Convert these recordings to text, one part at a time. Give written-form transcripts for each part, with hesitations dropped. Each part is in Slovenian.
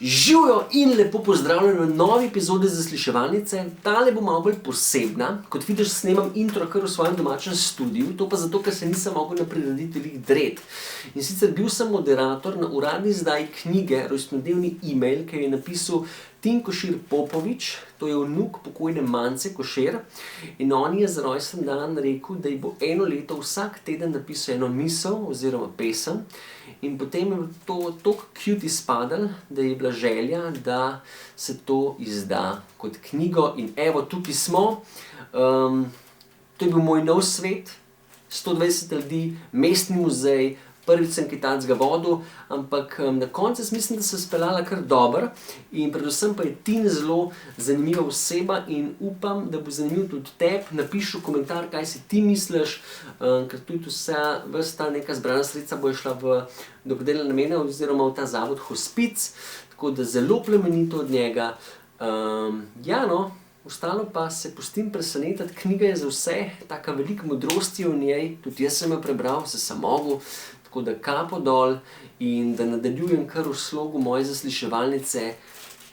Živijo in lepo pozdravljeni v novi epizodi Zasliševalnice. Tale bo malo bolj posebna. Kot vidiš, snemam intro kar v svojem domačem studiu, to pa zato, ker se nisem mogel na prireditveljih dret. In sicer bil sem moderator na uradni izdaji knjige Rojstnodnevni e-mail, ki je napisal Tin Košir Popovič, to je vnuk pokojne Mance Košir. In on je za rojsten dan rekel, da ji bo eno leto vsak teden napisal eno misel oziroma pesem. In potem je to tako cute izpadlo, da je bila želja, da se to izda kot knjigo. In evo, tukaj smo. To je bil moj nov svet, 120 ljudi, mestni muzej, prvič sem kaj takega vodil, ampak na koncu mislim, da se je speljala kar dobro. In predvsem pa je Tin zelo zanimiva oseba in upam, da bo zanimiv tudi tebi. Napiši v komentar, kaj si ti misliš, ker tudi ves ta neka zbrana sredstva bo šla v dobrodelne namene oziroma v ta zavod Hospic, tako da zelo plemenito od njega. Ostalo pa se pustim presenetiti, knjiga je za vse, taka velika modrost je v njej, tudi jaz sem jo prebral, sem mogel, tako da kapo dol in da nadaljujem kar v slogu moje zasliševalnice.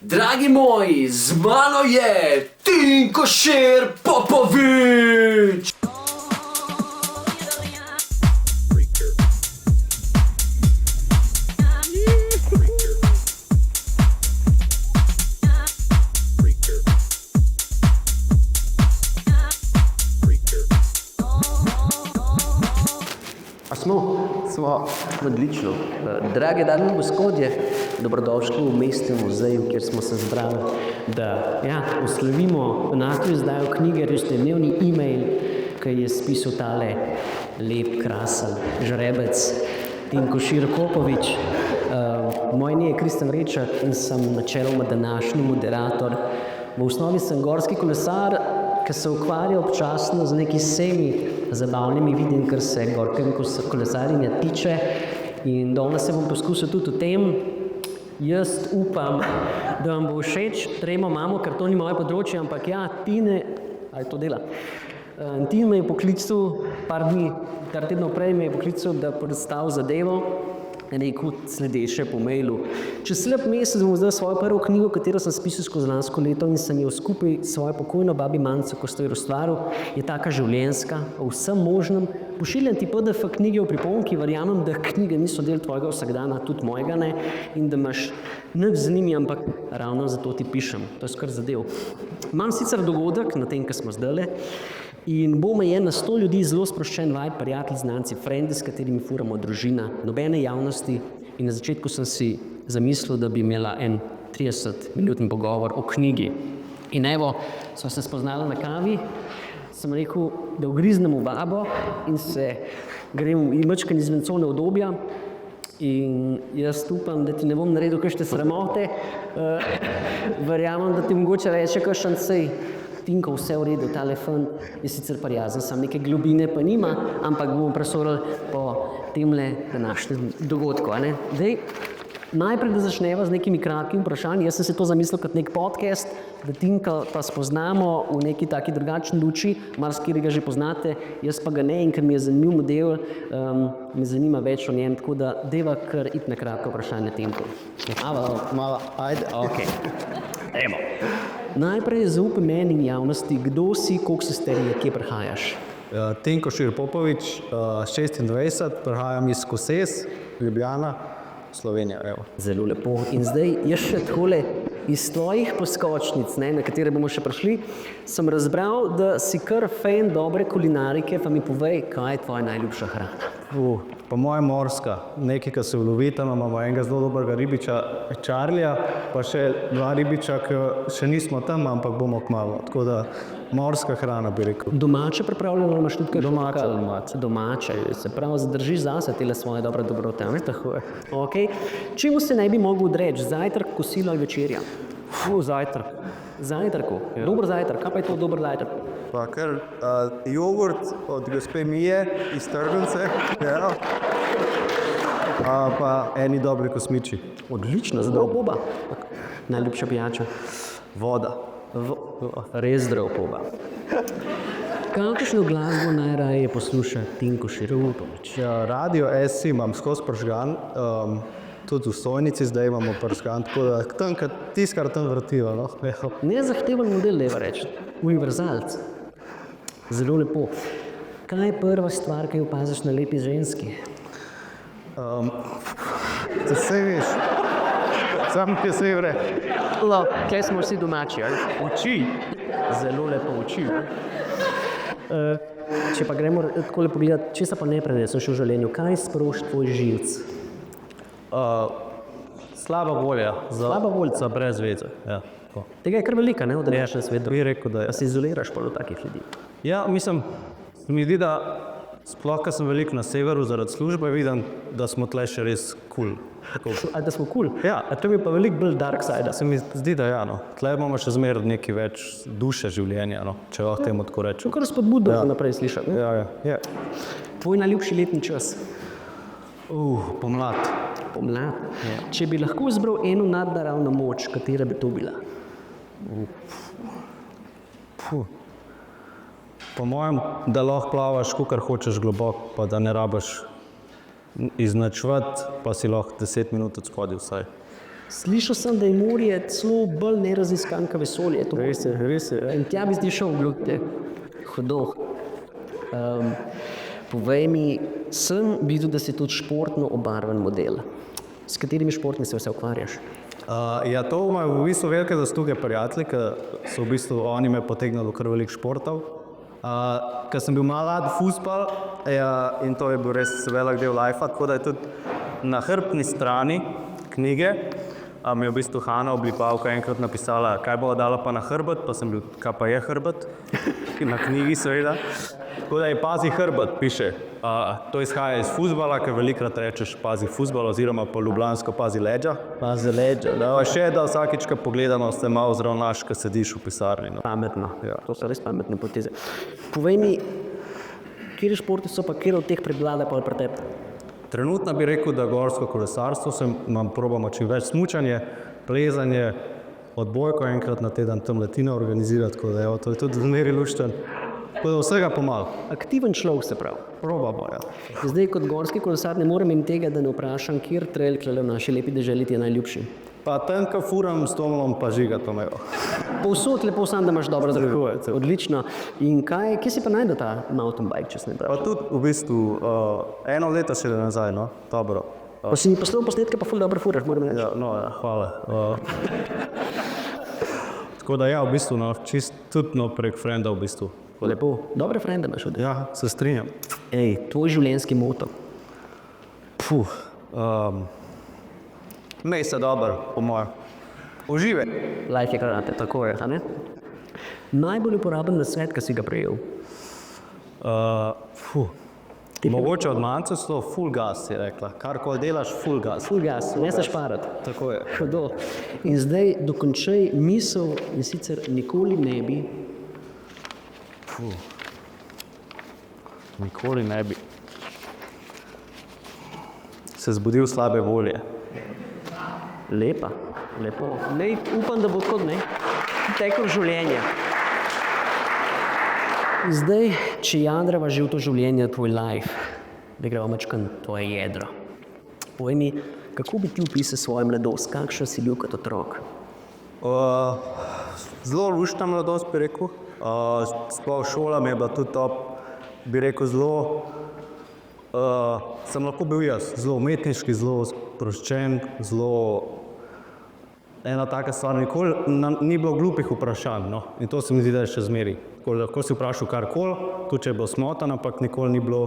Dragi moji, z mano je Tin Košir Popovič! Smo. Odlično. Drage dame in gospodje, dobrodošli v mestnem muzeju, kjer smo se zbrali, da oslavimo enako izdajo knjige Rojstnodnevni e-mail, ki je spisal tale lep, krasen žrebec Tin Košir Popovič. Moje ime je Kristjan Rečak in sem načeloma današnji moderator. V osnovi sem gorski kolesar, ki se ukvarja občasno z neki vsemi zabavnimi vidim, kar se gorkem kolesarjenja tiče. In danes se bom poskusil tudi o tem. Jaz upam, da vam bo všeč. Tremo imamo, ker to ni moje področje, ampak Tine, ali to dela. Tin me je poklical par tednov prej me je poklical, da predstavil zadevo. Rekel sledeče po mailu. Čez slab mesec bom izdal svojo prvo knjigo, katero sem spisal skozi lansko leto in sem jo skupaj s svojo pokojno babi Manco Košir ustvaril. Je taka življenjska, o vsem možnem. Pošiljam ti PDF knjige v priponki, verjamem, da knjige niso del tvojega vsakdana, tudi mojega ne, in da imaš nič z njimi, ampak ravno zato ti pišem. To je skar zadev. Imam sicer dogodek na tem, kar smo zdajle, in bo omejen na 100 ljudi, zelo sproščen vibe, prijatelji, znanci, frendi, s katerimi furamo družina, nobene javnosti. In na začetku sem si zamislil, da bi imela en 30-minutni pogovor o knjigi. In evo, sva se spoznala na kavi, sem rekel, da ugriznemo vabo in se gremo mačkani izven cone udobja. In jaz upam, da ti ne bom naredil kakšne sramote. Verjamem, da ti mogoče reče kakšen sej. Tinko, vse v redu, telefon je sicer prijazen, sam neke globine pa nima, ampak bomo presorili po temle današnjem dogodku. Najprej, da začneva z nekimi kratkimi vprašanji. Jaz sem se to zamislil kot nek podcast, da Tinka pa spoznamo v neki taki drugačni luči, marsikateri ga že poznate, jaz pa ga ne, in ker mi je zanimiv model, me zanima več o njem, tako da deva kar iti na kratko vprašanje Tinku. Malo, ajde, okej. Evo. Najprej zaupaj meni in javnosti, kdo si, koliko si star, kje prihajaš? Tin Košir Popovič, 26, prihajam iz Koses, Ljubljana, Slovenija. Evo. Zelo lepo. In zdaj, jaz še takole iz tvojih poskočnic, na katere bomo še prišli, sem razbral, da si kar fan dobre kulinarike, pa mi povej, kaj je tvoja najljubša hrana? Po mojem morska, nekaj, ki se ulovi, tam imamo enega zelo dobrega ribiča, Čarlija, pa še dva ribiča, ki še nismo tam, ampak bomo kmalu. Tako da morska hrana, bi rekel. Domače pripravljeno, imaš tudi kaj? Domače. Se pravi, zadržiš zase tele svoje dobre dobrote. Okay. Čemu se ne bi mogel odreči? Zajtrk, kosilo ali večerja? Zajtrk. Zajtrku? Ja. Dober zajtrk. Kaj pa je to dober zajtrk? Pa kar jogurt od gospe Mije iz Trgovce, pa eni dobri kosmiči. Odlično, zdrav poba. Najljubša pijača? Voda. Res zdrav poba. Kakšno glasbo najraje posluša Tin Košir Popovič? Radio SC imam skozi pržgan, tudi v stojnici zdaj imamo prskan, tako da tam, tisto, kar tam vrtijo. No? Nezahteven model, leva reči, univerzalc. Zelo lepo. Kaj je prva stvar, ki jo opaziš na lepi ženski? To vse veš, sam ti vse vre. Kaj smo vsi domači, ali? Oči. Zelo lepo oči. Če pa gremo takole pogledati, česa pa ne prenesem še v življenju, kaj sproši tvoj živc? Slaba volja. Slaba volja. Za brez veze. Ja. Tega je kar velika, ne, odrejaš na svet. Bi rekel, da je. Pa se izoliraš pa od takih ljudi. Ja, mislim, mi zdi, da sploh, ko sem veliko na severu zaradi službe, vidim, da smo tle še res cool. A da smo cool? Ja. A to je pa veliko bolj dark side. Se mi zdi, da ja, no. Tle imamo še zmeraj nekaj več duše življenja, no, če lahko temu tako rečem. To kar spodbudno naprej slišati. Ja. Tvoj najljubši letni čas? Pomlad. Pomlad. Ja. Če bi lahko izbral eno nadnaravno moč, katera bi to bila? Po mojem, da lahko plavaš, kakor hočeš globoko, pa da ne rabiš iznačevati, pa si lahko 10 minut odspodaj vsaj. Slišal sem, da je morje celo bolj neraziskan kot vesolje. Res je. In tja bi zdaj šel v glute. Hudo. Povej mi, sem videl, da si tudi športno obarvan model. S katerimi športmi se vse ukvarjaš? Ja, to imajo v bistvu velike zasluge prijatelji, ker so v bistvu oni me potegnili v kar veliko športov. Ker sem bil mlad fuzbal, in to je bil res velik del lifea, tako da je tudi na hrbtni strani knjige mi je v bistvu Hana Oblipavka enkrat napisala, kaj bo dala pa na hrbet, pa sem bil, kaj pa je hrbet, na knjigi seveda. Tako da je pazi hrbet, piše. To izhaja iz fuzbala, ker velikrat rečeš pazi fuzbal, oziroma po ljubljansko pazi leđa. Pazi leđa, da. Pa še, da vsakič, ko pogledano, se malo zravnaš, ko sediš v pisarni. No. Pametno. Ja. To so res pametne poteze. Povej mi, kje športi so pa, kje od teh prevlada pa pri tebi? Trenutno bi rekel, da gorsko kolesarstvo, probamo čim več smučanje, plezanje, odbojko enkrat na teden tam letino organizirati, tako da to je tudi zmeri lušten. Tako da vsega pomalo. Aktiven človek se pravi. Probamo, ja. Zdaj kot gorski kolesar ne morem in tega, da ne vprašam, kjer trail v naši lepi deželi ti je najljubši. Pa tam, ko furam s Tomom, pa žigat to mejo. Povsod lepo sam, da imaš dobro zdravje. Odlično. In kje si pa najdel ta mountain bike, če se ne pravi? Pa tudi v bistvu eno leto še nazaj, no, dobro. Pa si mi poslal posnetke, pa ful dobro furaš, moram reči. Ja, hvala. Tako da ja, v bistvu, no, čist tudi prek frenda v bistvu. Lepo. Dobre frende imaš od? Ja, se strinjam. Tvoj življenjski moto? Mej se dobro, po mojem. Uživaj. Life je karate, tako je, a ne? Najbolj uporaben nasvet, ki si ga prejel? Mogoče od manjcev so full gas, si rekla. Karkoli delaš, full gas. Full gas, ne se šparati. Tako je. Hudo. In zdaj dokončaj misel, in sicer nikoli ne bi. Nikoli ne bi se zbudil slabe volje. Lepa, lepo. Upam, da bo tako, ne? Tekel življenje. Zdaj, če jadrava že v to življenje, tvoj life, da greva mačkan tvoje jedro. Povej mi, kako bi ti opisal svojo mladost, kakšen si bil kot otrok? Zelo luštna mladost, bi rekel. Sploh šola mi je bila tudi top, bi rekel, zelo, sem lahko bil jaz, zelo umetniški, zelo sproščen, zelo, ena taka stvar, nikoli ni bilo glupih vprašanj, no, in to se mi zdi, da je še zmeri. Lahko si vprašal karkoli, tudi če je bilo smotan, ampak nikoli ni bilo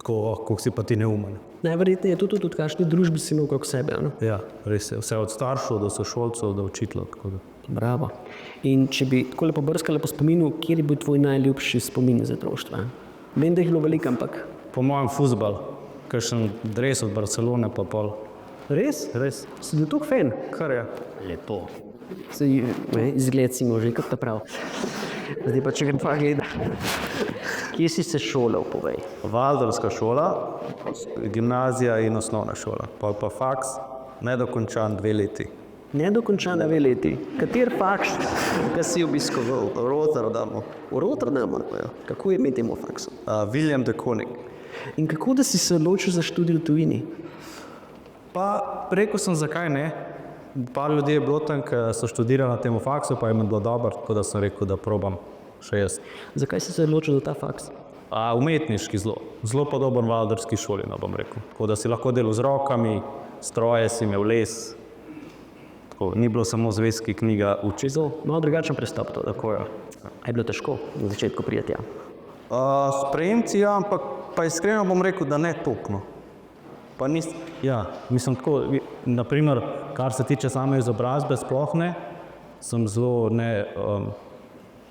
tako, kako si pa ti neumen. Najverjetneje je tudi v kakšni družbi si imel okrog sebe, ne? Ja, res je, vse od staršev do sošolcev, do učiteljev, tako da. Bravo. In če bi tako lepo brskala po spominu, kjer je bil tvoj najljubši spomin iz otroštva? Vem, da jih bilo veliko, ampak... Po mojem fuzbal, kakšen dres od Barcelone pa pol. Res? Res. Si bil toliko fan? Kar je. Lepo. Izgled si imel že kot ta prav. Zdaj pa če grem pa gledat. Kje si se šolal, povej? Valdorska šola, gimnazija in osnovna šola. Pa faks, nedokončan 2 leti. Nedokončan 2 leti. Kater faks, ki si obiskoval? V Rotterdamu. V Rotterdamu? Kako je ime temu faksu? William de Koning. In kako da si se odločil za študij v tujini? Pa rekel sem, zakaj ne. Par ljudi je bilo tam, ki so študirali na tem faksu, pa jim je bilo dobro, tako da sem rekel, da probam še jaz. Zakaj si se odločil za ta faks? Umetniški zelo podoben valdarski šoli, no bom rekel. Tako da si lahko delal z rokami, stroje si imel les, tako, ni bilo samo zvezki knjiga učiti. Zelo malo drugačen pristop to. Tako je. Je bilo težko na začetku prijeti? Sprejemci, ja, ampak pa iskreno bom rekel, da ne topno. Pa mislim tako, naprimer, kar se tiče same izobrazbe, sploh ne, sem zelo ne,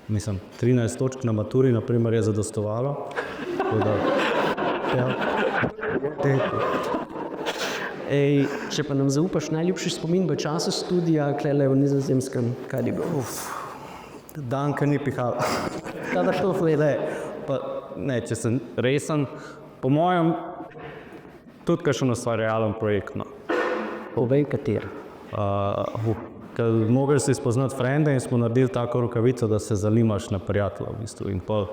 13 točk na maturi, naprimer, je zadostovalo. Če pa nam zaupaš najljubši spomin v času študija, klele v Nizozemskem, kaj je bilo? Dan, ki ni pihal. Če sem resen, po mojem, tudi kakšen ustvarjalen projekt. No. Povej, kater? Ker mogli si spoznati frende in smo naredili tako rokavico, da se zalimaš na prijatelja v bistvu. In pa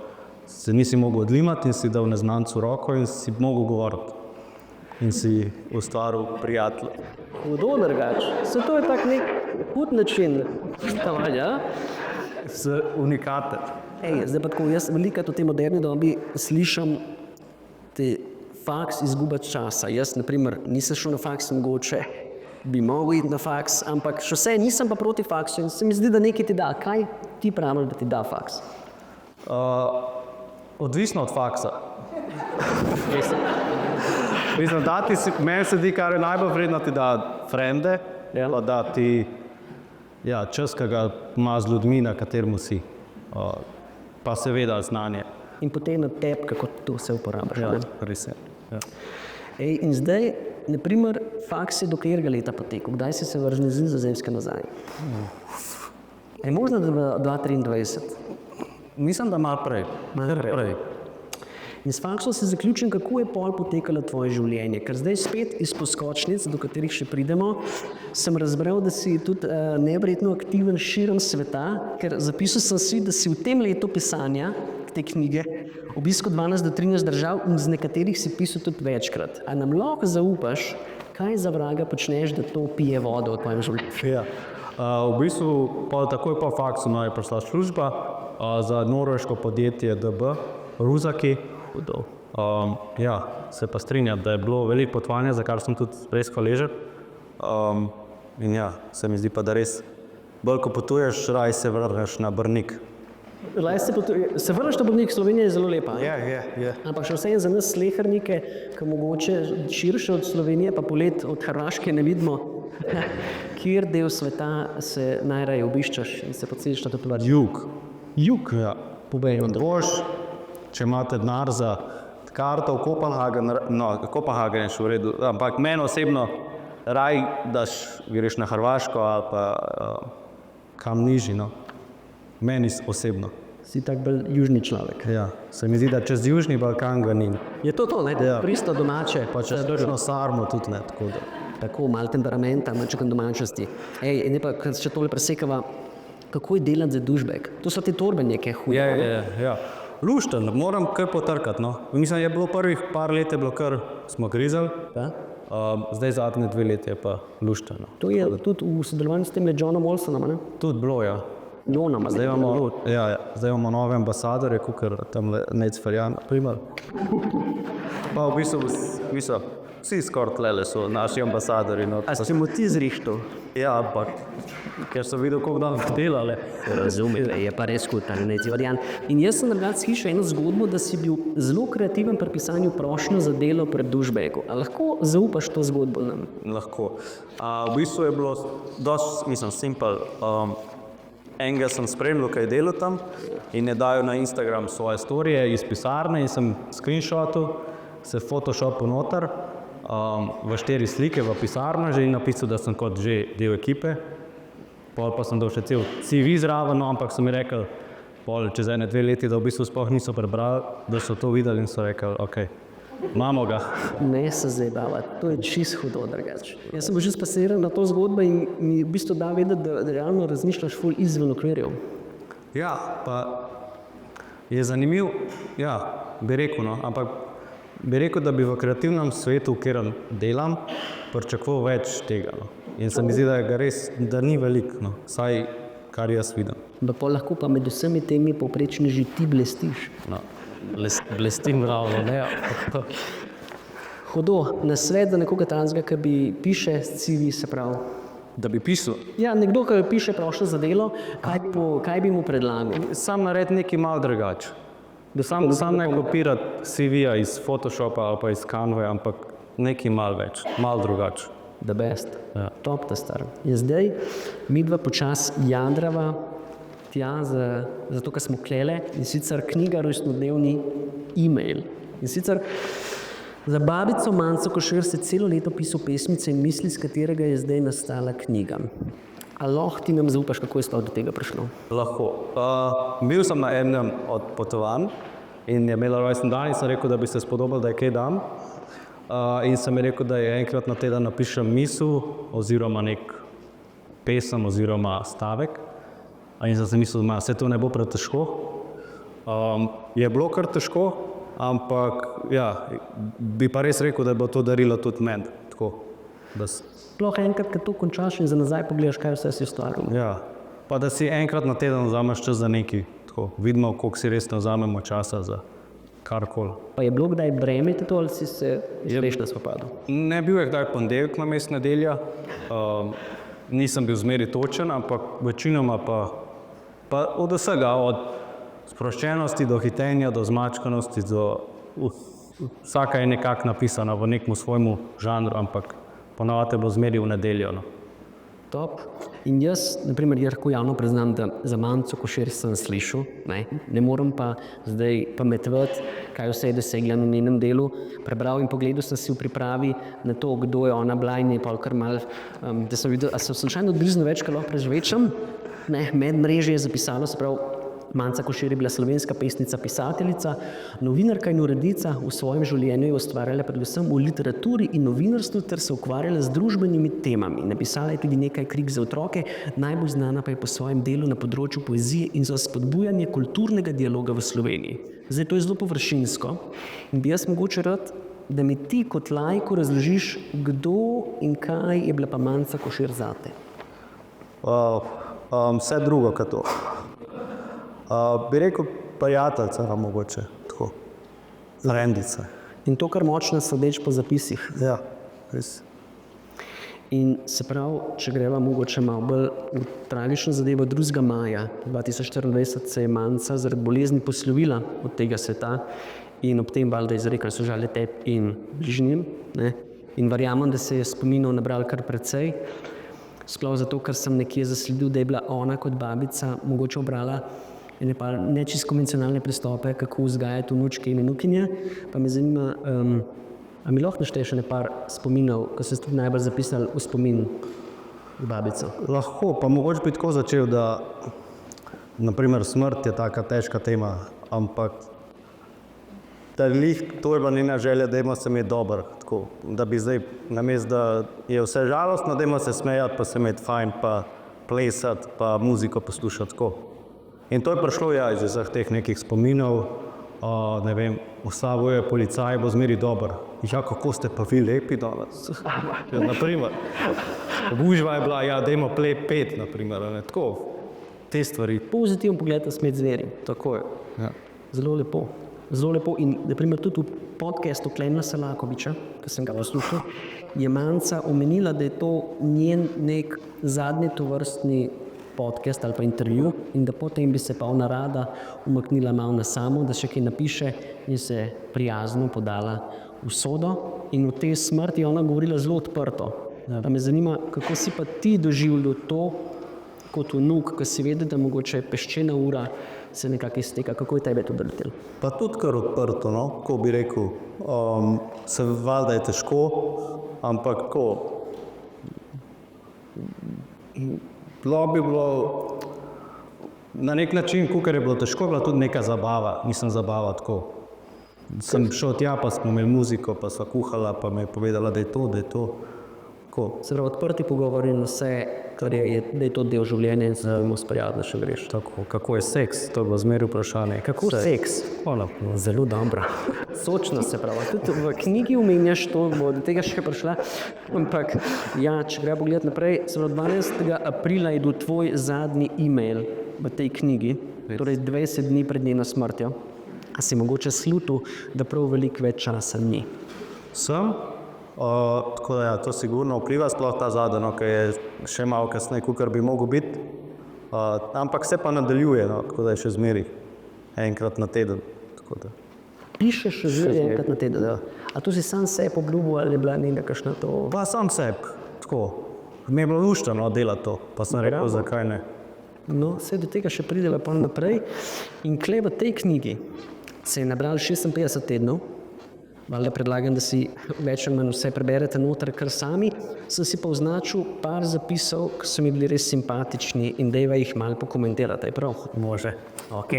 se nisi mogel odlimati in si dal neznancu roko in si mogel govoriti. In si ustvaril prijatelja. Hudo drugač. Se to je tak nek hud način. Z unikater. Zdaj pa tako, jaz velikrat v tej moderni dobi slišam te faks izgubati časa. Jaz, na primer, nisem šel na faks, mogoče bi mogel iti na faks, ampak še vse nisem pa proti faksu in se mi zdi, da nekaj ti da. Kaj ti praviš, da ti da faks? Odvisno od faksa. Meni se zdi, kar je najbolj vredno, ti da frende, pa da ti čas, ki ga ima z ljudmi, na katerem si. Pa seveda znanje. In potem na tebi, kako to vse uporabiš. Ja, res je. Ja. In zdaj, na primer, faks je do katerega leta potekel? Kdaj si se vrnil z Nizozemske nazaj? Je možno, da je 2023? Mislim, da malo prej. In s faksom si zaključim, kako je pol potekalo tvoje življenje. Ker zdaj spet iz poskočnic, do katerih še pridemo, sem razbral, da si tudi neverjetno aktiven širom sveta, ker zapisal sem si, da si v tem letu pisanja te knjige obiskal 12 do 13 držav in z nekaterih si pisal tudi večkrat. A nam lahko zaupaš, kaj za vraga počneš, da to pije vodo v tvojem življenju? V bistvu takoj po faksu je prišla služba za norveško podjetje DB, Ruzaki. Se pa strinjam, da je bilo veliko potovanja, za kar sem tudi res hvaležen. In se mi zdi pa, da res bolj ko potuješ, raj se vrneš na Brnik. Se vrneš na Brnik, Slovenija je zelo lepa. Je. Ampak še vseeno za nas slehernike, ki mogoče širše od Slovenije, pa polet od Hrvaške ne vidimo, kjer del sveta se najraje obiščaš in se podsjetiš na to plati? Jug, ja. Boš, če imate denar za karto v Kopenhagen je še v redu, ampak meni osebno raj, da greš na Hrvaško ali pa kam nižji, no. Meni osebno. Si tak bolj južni človek. Ja, se mi zdi, da čez Južni Balkan ga ni. Je to, ne? Ja. Pristo domače. Pa čez Južno Sarmo tudi ne, tako da. Tako, malo temperamenta, malo domačnosti. Ne pa, če tole presekava, kako je delati za douchebag? To so te torbe neke hude. Ja. Lušten, moram kaj potrkati, no. Mislim, je bilo prvih par let je bilo kar smo grizali. Ja? Zdaj zadnje 2 leta je pa lušten. No. To je tudi v sodelovanju s tem Johnom Olsonom, ne? Tudi bilo, ja. Zdaj imamo nove ambasadorje, kakor tam Nec Ferjan, na primer. Pa v bistvu vsi skoraj tlele so naši ambasadorji. No. A si mu ti zrištil? Ja, ampak ker so videl, koliko dan delali. Razumem, je pa res kutan, Nec Ferjan. In jaz sem nagrad slišal eno zgodbo, da si bil zelo kreativen pri pisanju prošnje za delo pred douchebagu. A lahko zaupaš to zgodbo nam? Lahko. V bistvu je bilo dosti, simpel. Enega sem spremljal, kaj je delal tam in je dajal na Instagram svoje storije iz pisarne in sem screenshotil, se photoshopil noter v 4 slike v pisarno že in napisal, da sem kot že del ekipe. Pol pa sem dal še cel CV zraven, no, ampak so mi rekel, čez 1-2 leti, da v bistvu sploh niso prebrali, da so to videli in so rekel, ok, imamo ga. Ne se zdaj bavati, to je čisto hudo drugače. Jaz sem že spasiran na to zgodbo in mi v bistvu da vedeti, da realno razmišljaš ful izven okvirjev. Ja, pa je zanimiv, bi rekel, no, ampak bi rekel, da bi v kreativnem svetu, kjer delam, pričakoval več tega. No. In se mi zdi, da ni veliko, no. Vsaj kar jaz vidim. Pa lahko pa med vsemi temi povprečneži ti blestiš. No. Blestim ravno, ne. Hudo, nasvet za nekoga tanzga, ki bi piše CV, se pravi. Da bi pisal? Ja, nekdo, ki piše prošnjo za delo, kaj bi mu predlagal? Sam naredi nekaj malo drugače. Da sam ne kopira CV-ja iz Photoshopa ali pa iz Canve, ampak nekaj malo več, malo drugače. The best. Ja. Top, ta star. In zdaj midva počas jadrava tja zato, ker smo klele, in sicer knjiga rojstnodnevni e-mail. In sicer za babico Manco Košir se celo leto pisal pesmice in misli, s katerega je zdaj nastala knjiga. A lahko ti nam zaupaš, kako je sploh do tega prišlo? Lahko. Bil sem na enem od potovanj in je imela rojstni dan in sem rekel, da bi se spodobilo, da je kaj dam. In sem rekel, da je enkrat na teden napišem misel oziroma nek pesem oziroma stavek. In sem se mislil, da se to ne bo pretežko. Je bilo kar težko, ampak ja, bi pa res rekel, da bo to darilo tudi meni. Sploh enkrat, ko to končaš in za nazaj pogledaš, kaj vse si ustvaril. Ja, pa da si enkrat na teden vzameš čas za nekaj. Tako, vidimo, koliko si res ne vzamemo časa za karkoli. Pa je bilo kdaj breme to ali si se uspešno spopadal? Ne bil je kdaj ponedeljek namesto nedelja. Nisem bil zmeri točen, ampak večinoma pa od vsega, od sproščenosti do hitenja, do zmačkanosti, vsaka je nekako napisana v nekem svojemu žanru, ampak ponavadi je bilo zmeri v nedeljo. No. Top. In jaz, na primer, lahko javno priznam, da za Manco Košir sem slišal, ne morem pa zdaj pametovati, kaj vse je dosegla na njenem delu. Prebral in pogledal sem si v pripravi na to, kdo je ona bila in je pol kar mal, da sem videl, a sem slučajno odbližno več, kar lahko prežvečam. Medmrežje je zapisalo, se pravi, Manca Košir je bila slovenska pesnica, pisateljica, novinarka in urednica. V svojem življenju je ustvarjala predvsem v literaturi in novinarstvu ter se ukvarjala z družbenimi temami. Napisala je tudi nekaj knjig za otroke, najbolj znana pa je po svojem delu na področju poezije in za spodbujanje kulturnega dialoga v Sloveniji. Zdaj, to je zelo površinsko in bi jaz mogoče rad, da mi ti kot laiku razložiš, kdo in kaj je bila pa Manca Košir zate. Vse drugo, kot to. Bi rekel prijateljica, mogoče, tako, rendica. In to kar močno sodeč po zapisih. Ja, res. In se pravi, če greva mogoče malo bolj v tragično zadevo, 2. maja 2024 se je Manca zaradi bolezni poslovila od tega sveta in ob tem valjda izrekla sožalje tebi in bližnjim. In verjamem, da se je spominov nabral kar precej. Sploh zato, ker sem nekje zasledil, da je bila ona kot babica mogoče obrala ene pa nečisto konvencionalne pristope, kako vzgajati vnučke in vnukinje. Pa me zanima, a mi lahko našteješ ene par spominov, ko ste tudi najbolj zapisali v spomin babico? Lahko, pa mogoče bi tako začel, da naprimer smrt je taka težka tema, ampak da to je bila njena želja, da ima se imeti dobro, tako, da bi zdaj namesto, da je vse žalostno, da ima se smejati, pa se imeti fajn, pa plesati, pa muziko poslušati, tako. In to je prišlo iz vseh teh nekih spominov, ne vem, vsavo je policaj, bo zmeri dober. Ja, kako ste pa vi lepi danes? Ja, naprimer. Gužva je bila, ja, dajmo play 5, naprimer, ne, tako. Te stvari. Pozitiven pogled na smet zveri. Tako je. Ja. Zelo lepo. Zelo lepo. In naprimer tudi v podcastu Klemna Selakoviča, ki sem ga poslušal, je Manca omenila, da je to njen nek zadnji tovrstni podcast ali pa intervju in da potem bi se pa ona rada umaknila malo na samo, da še kaj napiše in se prijazno podala v sodo. In v tej smrti je ona govorila zelo odprto. Ja. Pa me zanima, kako si pa ti doživljal to kot vnuk, ko si vedel, da mogoče peščena ura se nekako izteka. Kako je tebe to doletelo? Pa tudi kar odprto, no, ko bi rekel. Se valjda je težko, ampak ko bi bilo na nek način, kakor je bilo težko, bila tudi neka zabava. Nisem zabava tako. Sem šel tja, pa smo imeli muziko, pa sva kuhala, pa me je povedala, da je to. Tako. Se pravi, odprti pogovori na vse, da je to del življenja in se bomo sprijadno še greš. Tako. Kako je seks? To je bilo zmeri vprašanje. Kako seks? Hvala. Zelo dobro. sočno se pravi. Tudi v knjigi omenjaš to, bo do tega še prišla. Ampak, ja, če gre pogledati naprej, se pravi 12. aprila je bil tvoj zadnji e-mail v tej knjigi, torej 20 dni pred njeno smrtjo. A si mogoče slutil, da prav veliko več časa ni? Sem, tako da ja, to sigurno vpliva, sploh ta zadnjo, ki je še malo kasneje, kakor bi mogel biti. Ampak se pa nadaljuje, no, tako da je še zmeri enkrat na teden. Tako da. Pišeš že enkrat na teden, da. A to si sam sebi obljubil ali je bila neka kakšna to? Pa sam sebi, tako. Mi je bilo luštno delati to, pa sem rekel, zakaj ne. No, vse do tega še prideva pa naprej. In kle v tej knjigi se je nabral 56 tednov, valjda predlagam, da si več ali manj vse preberete noter kar sami, sem si pa označil par zapisov, ki so mi bili res simpatični in dejva jih malo pokomentirati, je prav? Može. Ok.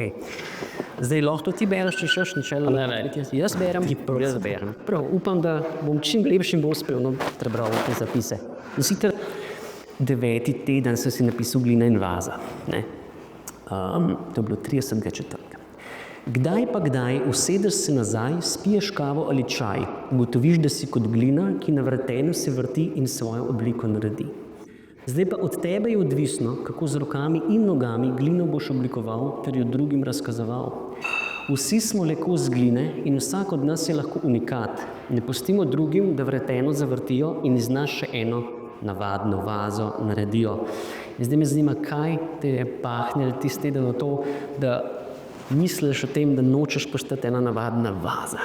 Zdaj lahko ti bereš, če šeš načelo? Ne. Jaz berem? Jaz berem. Prav, upam, da bom čim lepši in bolj spremno prebral te zapise. In sicer 9. teden sem si napisal Glina in vaza. Ne? To je bilo 30. četrtka. Kdaj pa kdaj usedeš se nazaj, spiješ kavo ali čaj, ugotoviš, da si kot glina, ki na vrtenju se vrti in svojo obliko naredi. Zdaj pa od tebe je odvisno, kako z rokami in nogami glino boš oblikoval ter jo drugim razkazoval. Vsi smo le kos gline in vsak od nas je lahko unikat. Ne pustimo drugim, da vreteno zavrtijo in iz nas še eno navadno vazo naredijo. In zdaj me zanima, kaj te je pahnilo tisti teden v to, da misliš o tem, da nočeš postati ena navadna vaza.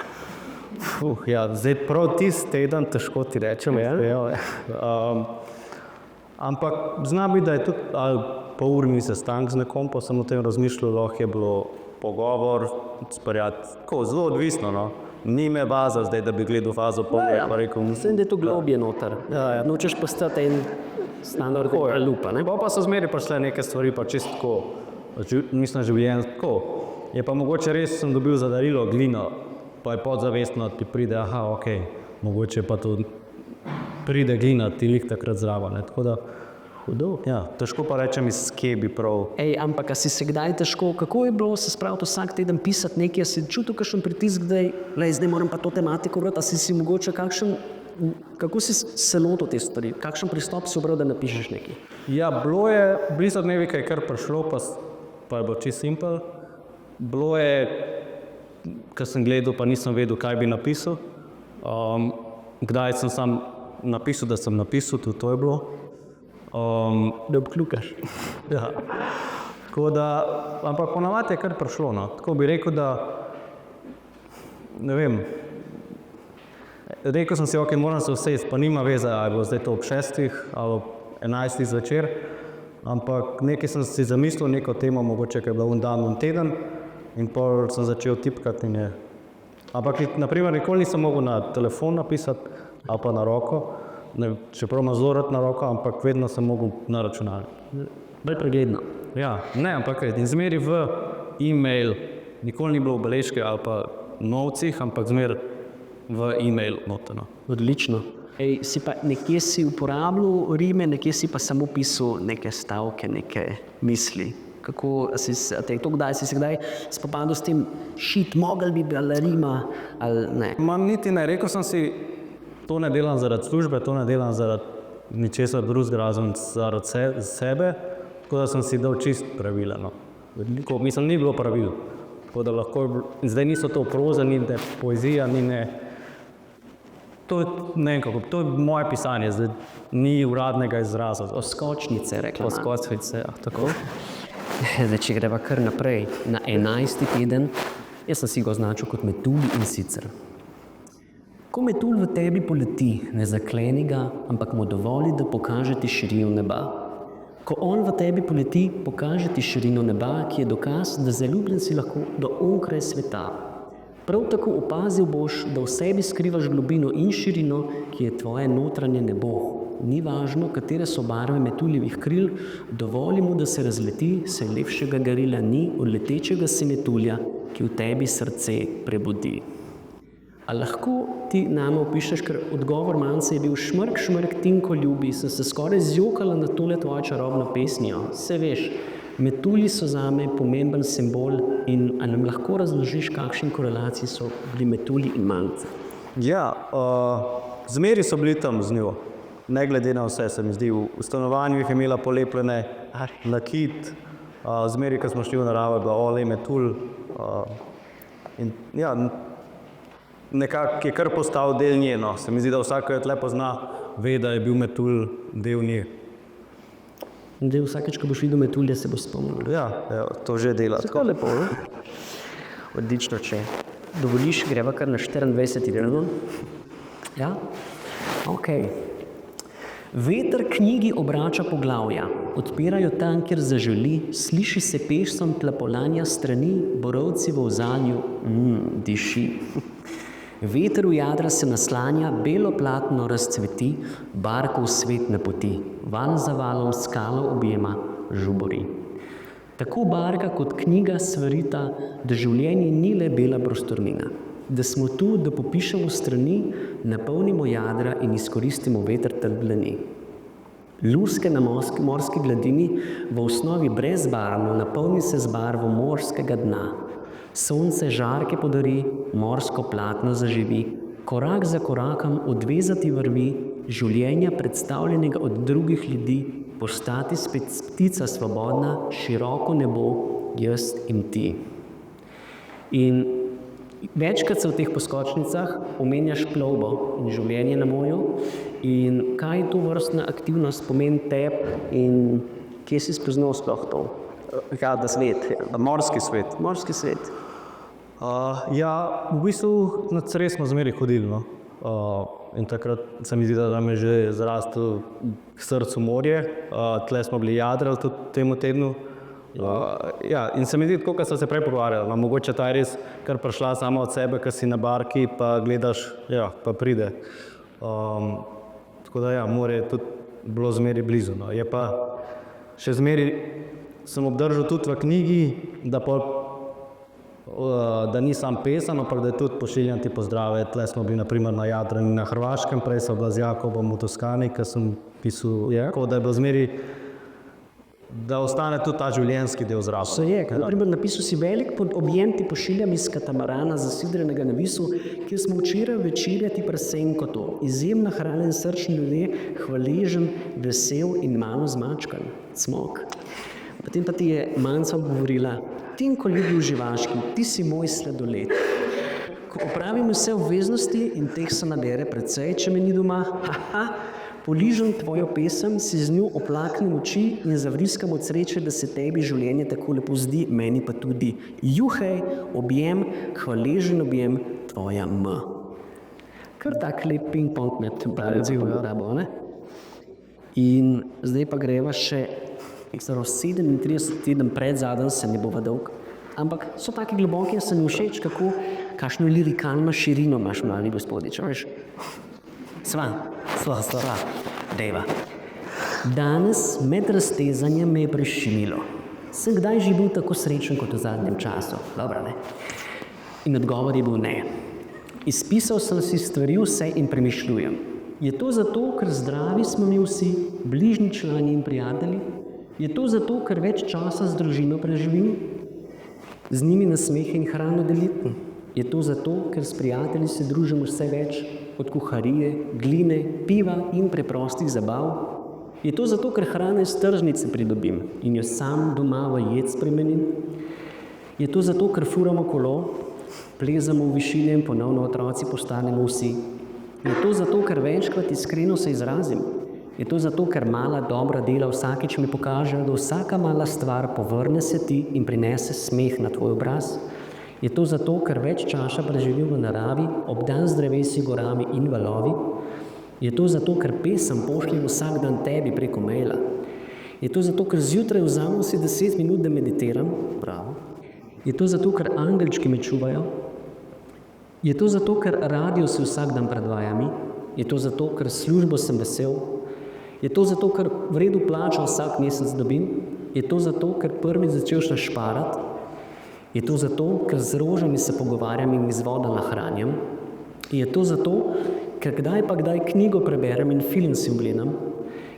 Ja, zdaj prav tisti teden težko ti rečem. Ampak znam biti, da je tudi polurni sestanek z nekom, pa sem o tem razmišljal, lahko je bilo pogovor, sprejati, tako zelo odvisno, no. Ni me vaza zdaj, da bi gledal vazo polje, pa rekel... Mislim, da je to globje noter. Nočeš postati en standard lupa, ne? Pa so zmeri prišle neke stvari, pa čisto tako, mislim, življenje tako. Je pa mogoče res sem dobil za darilo glino, pa je podzavestno, ti pride, mogoče pa to pride glina, ti lih takrat zraven, ne, tako da, hudo. Ja, težko pa rečem, iz kje bi prav. Ampak a si se kdaj težko, kako je bilo se spraviti vsak teden pisati nekaj, a si čutil kakšen pritisk, zdaj moram pa to tematiko brati, a si mogoče kako si se lotil te stvari, kakšen pristop si obral, da napišeš nekaj? Ja, bili so dnevi, kaj je kar prišlo, pa je bilo čisto simpel. Bilo je, ko sem gledal, pa nisem vedel, kaj bi napisal. Kdaj sem sam napisal, da sem napisal, tudi to je bilo. Da obkljukaš. Ja. Tako da, ampak ponavadi je kar prišlo, no. Tako bi rekel, da, ne vem, rekel sem si, moram se usesti, pa nima veze, ali bo zdaj to ob 6 ali ob 11 zvečer, ampak nekaj sem si zamislil, neko temo, mogoče, ki je bila dan in teden, in pol sem začel tipkati in je. Ampak, naprimer, nikoli nisem mogel na telefon napisati, ali pa na roko, čeprav imam zelo rad na roko, ampak vedno sem mogel na računalnik. Bolj pregledno. Ja, ne, ampak in zmeri v e-mail, nikoli ni bilo v beležke ali pa novcih, ampak zmeri v e-mail noteno. Odlično. Si pa nekje si uporabljal rime, nekje si pa samo pisal neke stavke, neke misli. Kako si se kdaj spopadal s tem, mogel bi bila rima ali ne? Niti ne, rekel sem si, to ne delam zaradi službe, to ne delam zaradi ničesar drugega, razen zaradi sebe, tako da sem si dal čist pravila, no. Mislim, ni bilo pravil, tako da lahko, zdaj niso to proza, ni ne poezija, ni ne, to je moje pisanje, zdaj ni uradnega izraza. Oskočnice, rekla. Oskočnice, tako. Zdaj, če greva kar naprej, na 11. teden, jaz sem si ga označil kot metulj in sicer. Ko metulj v tebi poleti, ne zakleni ga, ampak mu dovoli, da pokaže ti širino neba. Ko on v tebi poleti, pokaže ti širino neba, ki je dokaz, da zaljubljenci lahko do onkraj sveta. Prav tako opazil boš, da v sebi skrivaš globino in širino, ki je tvoje notranje nebo. Ni važno, katere so barve metuljevih kril, dovoli mu, da se razleti, saj lepšega darila ni od letečega se metulja, ki v tebi srce prebudi. A lahko ti nama opišeš, ker odgovor Mance je bil šmrk, tinko ljubi, sem se skoraj zjokala na tole tvojo čarobno pesnijo. Se veš, Metulji so zame pomemben simbol in a nam lahko razložiš, kakšni korelaciji so bili metulji in malice? Ja, zmeri so bili tam z njo. Ne glede na vse, se mi zdi. V stanovanju jih je imela polepljene nakit, zmeri, ko smo šli v naravo, je bila ole metulj. In ja, nekako je kar postal del nje, no. Se mi zdi, da vsak, ki jo tle pozna, ve, da je bil metulj del nje. Zdaj, vsakeč, ko boš videl metulje, se boš spomnil. Ja, to že dela. Tako lepo, ne? Odlično, če dovoliš, greva kar na 24. redno. Ja? Okej. Veter knjigi obrača poglavja, odpirajo tam, kjer zaželi, sliši se pesem tlapolanja strani, borovci v ozadju, diši. Veter v jadra se naslanja, belo platno razcveti, barkov svet na poti, val za valom skalo objema, žubori. Tako barka kot knjiga svarita, da življenje ni le bela prostornina, da smo tu, da popišemo strani, napolnimo jadra in izkoristimo veter ter dlani. Luske na morski gladini v osnovi brezbarvno napolni se z barvo morskega dna. Sonce žarke podari, morsko platno zaživi, korak za korakom odvezati vrvi, življenja predstavljenega od drugih ljudi, postati spet ptica svobodna, široko nebo, jaz in ti. In večkrat se v teh poskočnicah omenjaš plovbo in življenje na morju in kaj to vrstna aktivnost pomeni tebi in kje si spoznal sploh to? Ja, da svet, morski svet. Morski svet. Ja, v bistvu na Cres smo zmeraj hodili, no. In takrat se mi zdi, da nam je že zrastel k srcu morje. Tle smo bili jadrali tudi temu tednu. Ja, in se mi zdi, tako, kot so se prej pogovarjali, no, mogoče ta je res kar prišla sama od sebe, ko si na barki, pa gledaš, ja, pa pride. Tako da ja, morje je tudi bilo zmeraj blizu, no. Je pa še zmeraj sem obdržal tudi v knjigi, da ni sam pesem, ampak da je tudi pošiljam ti pozdrave. Tle smo bili na primer na Jadranu na Hrvaškem, prej so bila z Jakobom v Toskani, ko sem pisal, tako da je bilo zmeraj, da ostane tudi ta življenjski del zraven. Se je, na primer napisal si velik objem ti pošiljam iz katamarana zasidrenega na Visu, kjer smo včeraj večerjati prsenko to. Izjemna hrana in srčni ljudje, hvaležen, vesel in malo zmačkan. Cmok. Potem pa ti je Manca govorila, Tinko ljubi v Živaški, ti si moj sladoled. Ko opravim vse obveznosti in teh se nabere precej, če me ni doma, poližem tvojo pesem, si z njo oplaknem oči in zavriskam od sreče, da se tebi življenje tako lepo zdi, meni pa tudi. Juhej, objem, hvaležen objem, tvoja M. Kar tak lep ping-pong med odziv, ne? In zdaj pa greva še 37 teden pred zadnjem, se ne bova dolg, ampak so taki globoki, da se mi všeč, kakšno lirikalno širino imaš, mladi gospodič, veš? Sva, deva. Danes med raztezanjem me je prešinilo. Sem kdaj že bil tako srečen kot v zadnjem času? Dobro, ne? In odgovor je bil ne. Izpisal sem si stvari vse in premišljujem. Je to zato, ker zdravi smo mi vsi, bližnji člani in prijatelji? Je to zato, ker več časa z družino preživim? Z njimi nasmehe in hrano deliti? Je to zato, ker s prijatelji se družimo vse več od kuharije, gline, piva in preprostih zabav? Je to zato, ker hrane iz tržnice pridobim in jo sam doma v jed spremenim? Je to zato, ker furamo kolo, plezamo v višine in ponovno otroci postanemo vsi? Je to zato, ker večkrat iskreno se izrazim? Je to zato, ker mala dobra dela vsakič mi pokaže, da vsaka mala stvar povrne se ti in prinese smeh na tvoj obraz? Je to zato, ker več časa preživim v naravi, obdan z drevesi, gorami in valovi? Je to zato, ker pesem pošljem vsak dan tebi preko maila? Je to zato, ker zjutraj vzamem si 10 minut, da meditiram? Bravo. Je to zato, ker angelčki me čuvajo? Je to zato, ker radio si vsak dan predvaja mi? Je to zato, ker službo sem vesel? Je to zato, ker v redu plačo vsak mesec dobim? Je to zato, ker prvič začel še šparati? Je to zato, ker z rožami se pogovarjam in iz voda nahranjam? Je to zato, ker kdaj pa kdaj knjigo preberem in film si ogledam?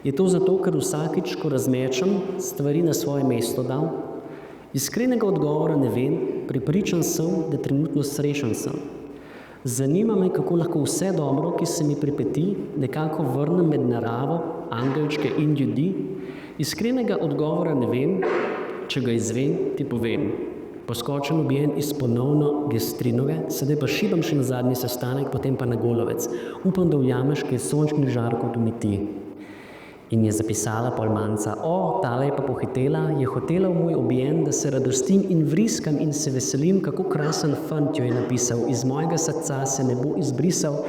Je to zato, ker vsakič, ko razmečem, stvari na svoje mesto dal? Iskrenega odgovora ne vem, prepričan sem, da trenutno srečen sem. Zanima me, kako lahko vse dobro, ki se mi pripeti, nekako vrnem med naravo, angelčke in ljudi. Iskrenega odgovora ne vem, če ga izvem, ti povem. Poskočen objen iz ponovno Gestrinove, sedaj pa šibam še na zadnji sestanek, potem pa na Golovec. Upam, da ujameš, kaj sončnih žarkov tu mi ti. In je zapisala polmanca, tale je pa pohitela, je hotela v moj objen, da se radostim in vriskam in se veselim, kako krasen fant jo je napisal. Iz mojega srca se ne bo izbrisal,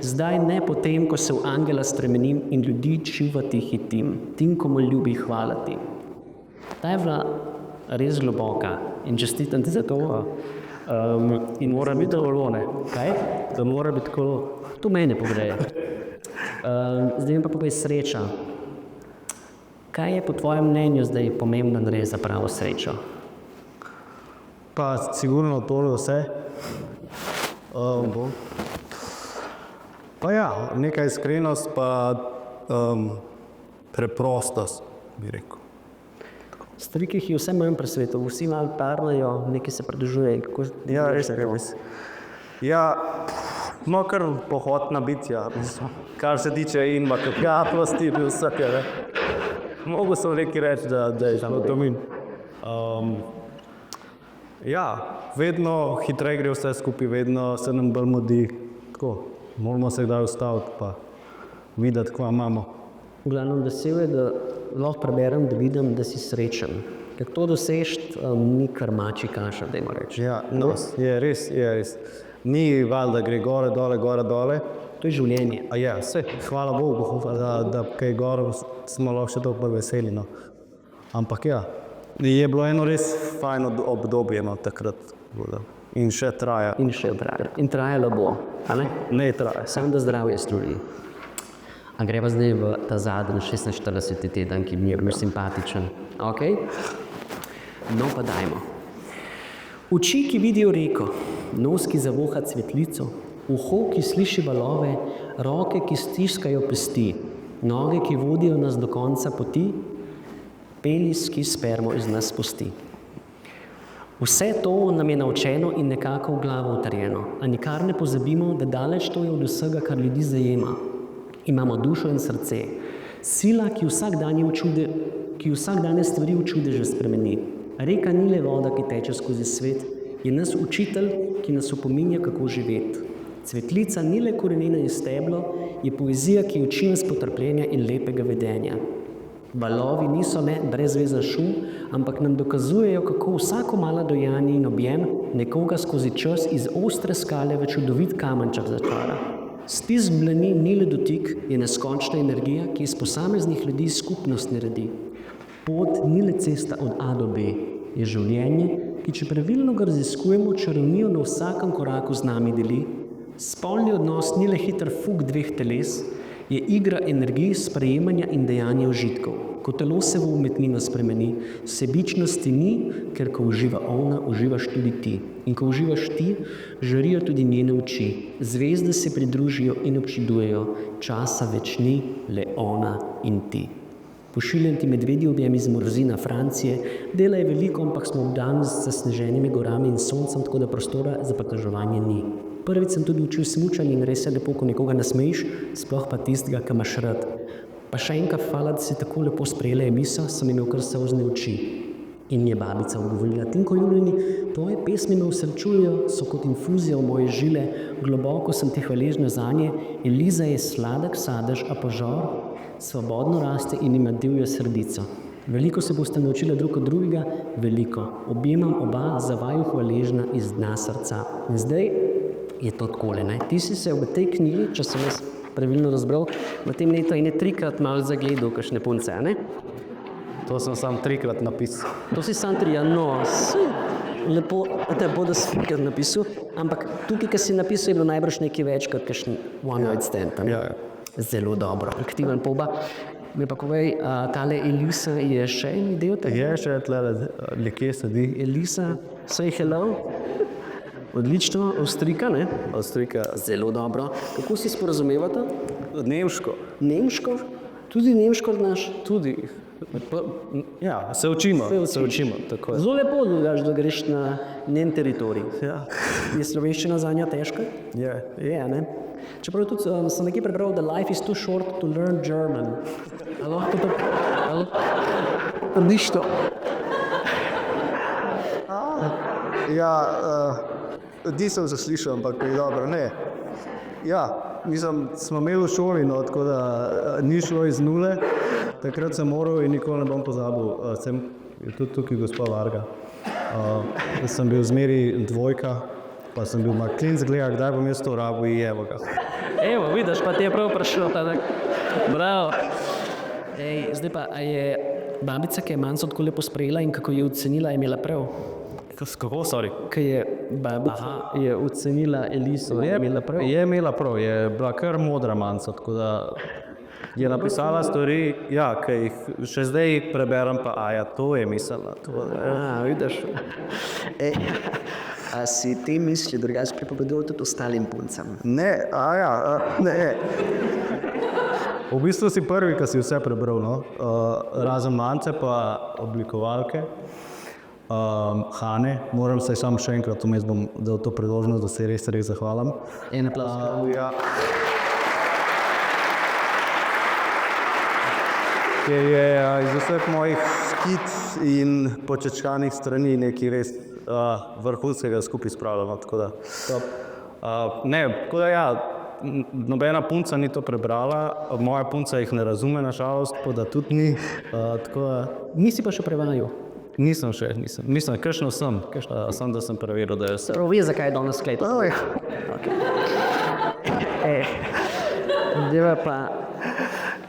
zdaj ne potem, ko se v angela spremenim in ljudi čuvati hitim. Tinko moj ljubi, hvala ti. Ta je bila res globoka in čestitam ti za to. In mora biti tako, ne? Kaj? Da mora biti tako. To mene pogreje. Zdaj mi pa povej Sreča. Kaj je po tvojem mnenju zdaj pomembno narediti za pravo srečo? Pa sigurno to vse. Pa ja, neka iskrenost, pa preprostost, bi rekel. Stvari, ki jih je vse manj pri svetu, vsi malo tarnajo, nekaj se pridružuje. Ja, res. Ja, no kar pohotna bitja, kar se tiče in kakavosti, vsake, ne. Mogu sem nekaj reči, da je to min. Ja, vedno hitreje gre vse skupaj, vedno se nam bolj mudi. Tako, moramo se kdaj ustaviti pa videti, kva imamo. V glavnem vesel je, da lahko preberem, da vidim, da si srečen. Ker to dosežt ni kar mačji kaša, dajmo reči. Ja, no, je res. Ni valjda gre gore, dole. To je življenje. A ja, vse, hvala Bogu, da kaj gore smo lahko še toliko veseli, no. Ampak ja, je bilo eno res fajno obdobje, no, takrat. In še traja. In trajalo bo, a ne? Ne traja. Samo da zdravje služi. A greva zdaj v ta zadnji 46. teden, ki mi je bil simpatičen. Ok? No pa dajmo. Oči, ki vidijo reko, nos, ki zavoha cvetlico, uho, ki sliši valove, roke, ki stiskajo pesti, noge, ki vodijo nas do konca poti, penis, ki spermo iz nas pusti. Vse to nam je naučeno in nekako v glavo utrjeno, a nikar ne pozabimo, da daleč to je od vsega, kar ljudi zajema. Imamo dušo in srce, sila, ki vsak dan stvari v čudeže spremeni. Reka ni le voda, ki teče skozi svet, je nas učitelj, ki nas opominja, kako živeti. Cvetlica ni le korenina in steblo, je poezija, ki uči nas potrpljenja in lepega vedenja. Valovi niso le brezvezen šum, ampak nam dokazujejo, kako vsako malo dojanje in objem nekoga skozi čas iz ostre skale v čudovit kamenček začara. Stisk dlani ni le dotik, je neskončna energija, ki iz posameznih ljudi skupnost naredi. Pot ni le cesta od A do B, je življenje, ki če pravilno ga raziskujemo, čarovnijo na vsakem koraku z nami deli. Spolni odnos ni le hiter fuk dveh teles, je igra energij, sprejemanja in dejanja užitkov. Ko telo se v umetnino spremeni, sebičnosti ni, ker ko uživa ona, uživaš tudi ti. In ko uživaš ti, žarijo tudi njene oči. Zvezde se pridružijo in občudujejo, časa več ni, le ona in ti. Pošiljam ti medvedji objem iz Morzina, Francije. Dela je veliko, ampak smo obdani z zasneženimi gorami in soncem, tako da prostora za pritoževanje ni. Prvič sem tudi učil smučanje in res je lepo, ko nekoga nasmejiš, sploh pa tistega, ki imaš rad. Pa še enkrat hvala, da si tako lepo sprejela emisjo, sem imel kar solzne oči. In je babica odgovorila, Tinko ljubljeni, tvoje pesmi me usrečujejo, so kot infuzija v moje žile, globoko sem ti hvaležna zanje, Eliza je sladek sadež, a požar svobodno raste in ima divjo srdico. Veliko se boste naučila drug od drugega, veliko. Objemam oba za vaju hvaležna iz dna srca. In zdaj je to takole, ne? Ti si se v tej knjigi, če sem jaz pravilno razbral, v tem letu ene 3-krat malo zagledal, kakšne punce, ne? To sem sam 3-krat napisal. To si sam 3, no, lepo, da bodo slikar napisal, ampak tukaj, ki si napisal, je bilo najbrž nekaj več, kot kakšen one night stand. Ja. Zelo dobro, aktiven poba. Mi pa povej, tale Elisa je še en del tega? Je še tlele, nekje sedi. Elisa, say hello. Odlično, Avstrijka, ne? Avstrijka. Zelo dobro. Kako si sporazumevata? Nemško. Nemško? Tudi nemško znaš? Tudi. Ja, se učimo. Tako je. Zelo lepo delaš, da greš na njen teritorij. Ja. Je slovenščina zanje težka? Je, ne? Čeprav tudi sem nekaj prebral, da life is too short to learn German. A lahko to niš to? Ja, nisem zaslišal, ampak je dobro, ne. Ja, smo imeli v šoli, no, tako da ni šlo iz nule. Takrat sem moral in nikoli ne bom pozabil, je tudi tukaj gospa Varga. Sem bil zmeri dvojka, pa sem bil klinc gleda, kdaj bom jaz to rabil in evo ga. Evo, vidiš, pa ti je prav prišlo. Bravo. Ej, zdaj pa, a je babica, ki je manjco tako lepo sprejela in kako je ocenila, je imela prav? Kako, sorry? Ki je babica je ocenila Eliso, je imela prav? Je imela prav, je bila kar modra manjca, tako da je napisala stvari, ja, ki jih še zdaj preberem, pa ja, to je mislila. Vidiš. A si te misli drugače pripovedal tudi ostalim puncam? Ne, ne. V bistvu si prvi, ki si vse prebral, no. Razen mance pa oblikovalke. Hane, moram se samo še enkrat vmes bom dal to priložnost, da se res zahvalim. En aplavz. Ja. Ki je iz vseh mojih skit in počečkanih strani nekaj res vrhunskega skupaj spravljamo, tako da. Tako da ja, nobena punca ni to prebrala, moja punca jih ne razume na žalost, pa da tudi ni, tako da. Nisi pa še prevajal? Nisem. Mislim, kakšno sem, samo da sem preveril, da je vse. Ve, zakaj je danes sklet? Deva pa,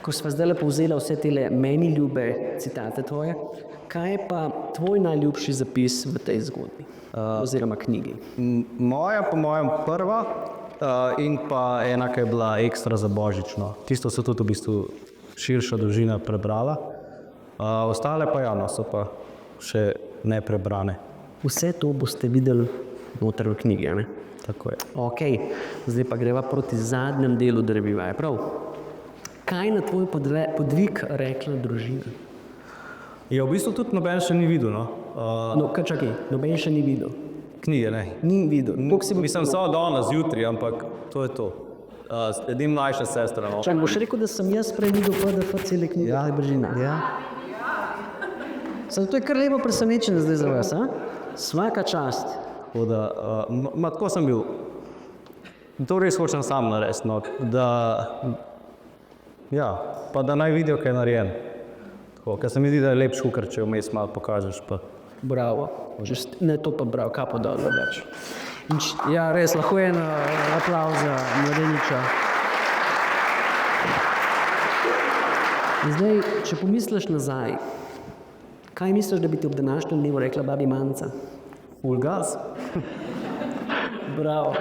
ko sva zdaj povzela vse tele meni ljube citate tvoje, kaj je pa tvoj najljubši zapis v tej zgodbi oziroma knjigi? Moja po mojem prva in pa ena, ki je bila ekstra za božično. Tisto so tudi v bistvu širša družina prebrala. Ostale pa ja, no, so pa še ne prebrane. Vse to boste videli noter v knjigi, ne? Tako je. Okej, zdaj pa greva proti zadnjem delu Drevivaje, prav? Kaj na tvoj podvig rekla družina? Ja, v bistvu tudi noben še ni videl, no. No, kaj čakaj, noben še ni videl? Knjige, ne. Ni videl. Mislim, samo danes zjutraj, ampak to je to. Sledim mlajša sestra, no. Čak, boš rekel, da sem jaz prej videl PDF cele knjige? Ja, Brežina. Ja. To je kar lepo presenečenje zdaj za vas, a? Svaka čast. Tako da, tako sem bil. To res hočem sam narediti, no, da, ja, pa da naj vidijo, kaj je narejen. Tako, ker se mi zdi, da je lepš kukar, če vmes malo pokažeš, pa. Bravo. Ne, to pa bravo, kapo dol več. Ja, res, lahko je en aplavz za mladeniča. Zdaj, če pomisliš nazaj, kaj misliš, da bi ti ob današnjem dnevu rekla babi Manca? Full gas. Bravo,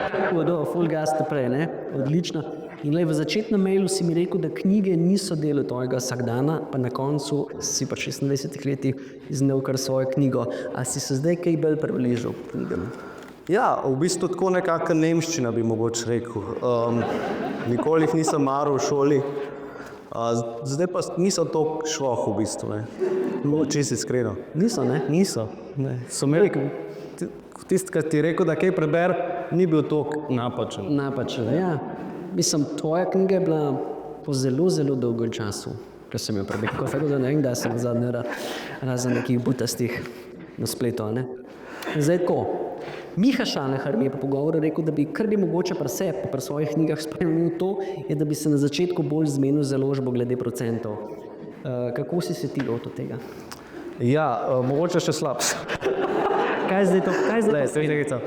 full gas naprej, ne? Odlično. In v začetnem mailu si mi rekel, da knjige niso del tvojega vsakdana, pa na koncu si pa 26 letih iznel kar svojo knjigo. A si se zdaj kaj bolj približal knjigam? Ja, v bistvu tako nekakšna nemščina bi mogoče rekel. Nikoli jih nisem maral v šoli. Zdaj pa niso toliko šloh v bistvu, ne. Čisto iskreno. Niso, ne? Niso, ne. So mi rekel, tisti, ki ti je rekel, da kaj preber, ni bil toliko napačen. Napačen, ja. Mislim, tvoja knjiga je bila po zelo, zelo dolgem času, ko sem jo prebral. Tako da ne vem, da sem zadnji razen nekih butastih na spletu, ne. Zdaj tako. Miha Šanehar mi je po pogovoru rekel, da bi kar bi mogoče pri sebi, pri svojih knjigah spremenil to, je, da bi se na začetku bolj zmenil založbo glede procentov. Kako si se ti lotil tega? Ja, mogoče še slabše. Kaj zdaj to?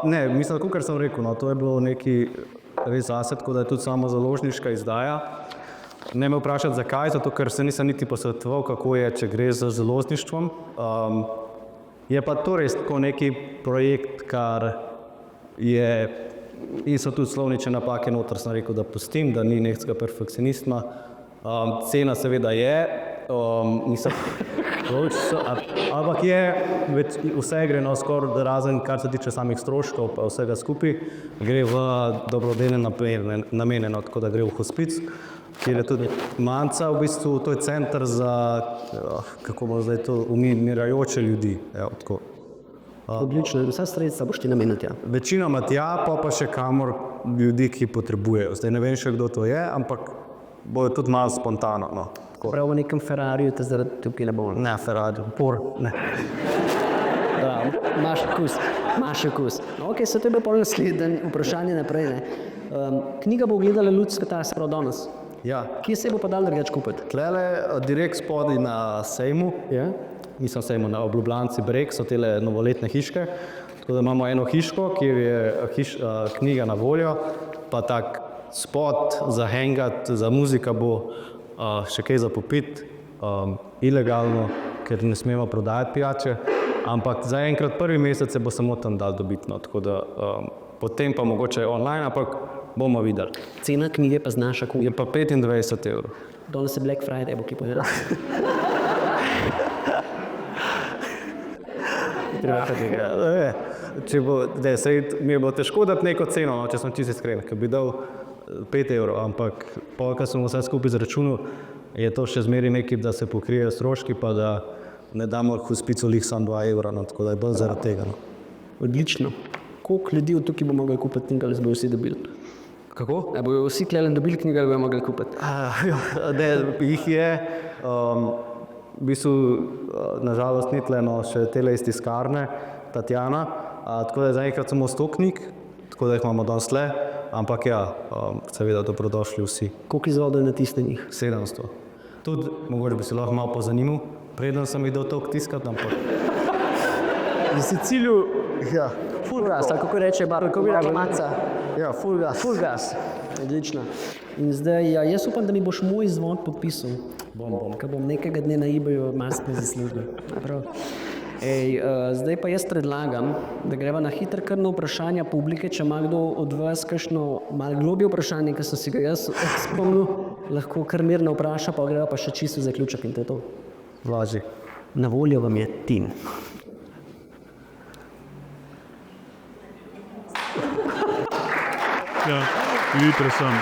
Ne, mislim, tako kar sem rekel, no, to je bilo neki res zase, tako da je tudi samo založniška izdaja. Ne me vprašati zakaj, zato ker se nisem niti posvetoval, kako je, če gre za založništvom. Je pa to res tako neki projekt, kar je, in so tudi slovnične napake noter, sem rekel, da pustim, da ni nekega perfekcionizma. Cena seveda je, ampak je, vse gre na skoraj razen, kar se tiče samih stroškov, pa vsega skupaj, gre v dobrodelne namene, tako da gre v hospic. kjer je tudi Manca, v bistvu to je center za, kako bo zdaj to, umirajoče ljudi. Evo, tako. Odlično, vsa sredstva boš ti namenil tja. Večinoma tja, pa še kamor ljudi, ki potrebujejo. Zdaj ne vem še, kdo to je, ampak bojo tudi malo spontano. No. Prav v nekem Ferrariju te zaradi tukaj ne bo. Ne, Ferrari, ne. Da, imaš okus. No, ok, se to je bilo pol naslednje vprašanje naprej. Knjiga bo gledala luč sveta, se prav danes. Ja. Kje se bo pa dal drugače kupiti? Tlele direkt spodaj na sejmu, mislim sejmu na Ljubljanci Breg, so tele novoletne hiške, tako da imamo eno hiško, kjer je knjiga na voljo, pa tak spot za hangat, za muzika bo še kaj za popit, ilegalno, ker ne smemo prodajati pijače, ampak zaenkrat prvi mesec se bo samo tam dal dobiti, no, tako da potem pa mogoče online, ampak bomo videli. Cena knjige pa znaša koliko? Je pa 25 evrov. Danes je Black Friday, bo ki povedal. Mi bo težko dati neko ceno, no, če sem čisto iskren, ker bi dal 5 evrov, ampak ko sem vse skupaj izračunal, je to še zmeraj nekaj, da se pokrijejo stroški, pa da ne damo hospicu lih samo 2 evra, no, tako da je bolj zaradi tega. No. Odlično. Koliko ljudi od tukaj bo mogli kupiti knjigo, ali se bojo vsi dobili? Kako? A bojo vsi tlele dobili knjigo, ali bojo mogli kupiti? Jih je, v bistvu, nažalost ni tle, no, še tele iz tiskarne, Tatjana, tako da je zaenkrat samo 100 knjig, tako da jih imamo danes tle, ampak ja, seveda dobrodošli vsi. Koliko izvodov je natisnjenih? 700. Tudi, mogoče bi se lahko malo pozanimal, preden sem jih dal toliko tiskati, ampak... Za Siciliju... Ja. Full gas, ali kako reče Maca. Ja, full gas. Full gas. Odlično. In zdaj, ja, jaz upam, da mi boš moj izvod podpisal. Bom, ker bom nekega dne na eBayu marsikaj zaslužil. Zdaj pa jaz predlagam, da greva na hitro kar na vprašanja publike, če ima kdo od vas kakšno malo globje vprašanje, ki sem si ga jaz spomnil, lahko kar mirno vpraša, pa greva pa še čisto zaključek in to je to. Vlaži. Na voljo vam je Tin. Ja, jutro sem.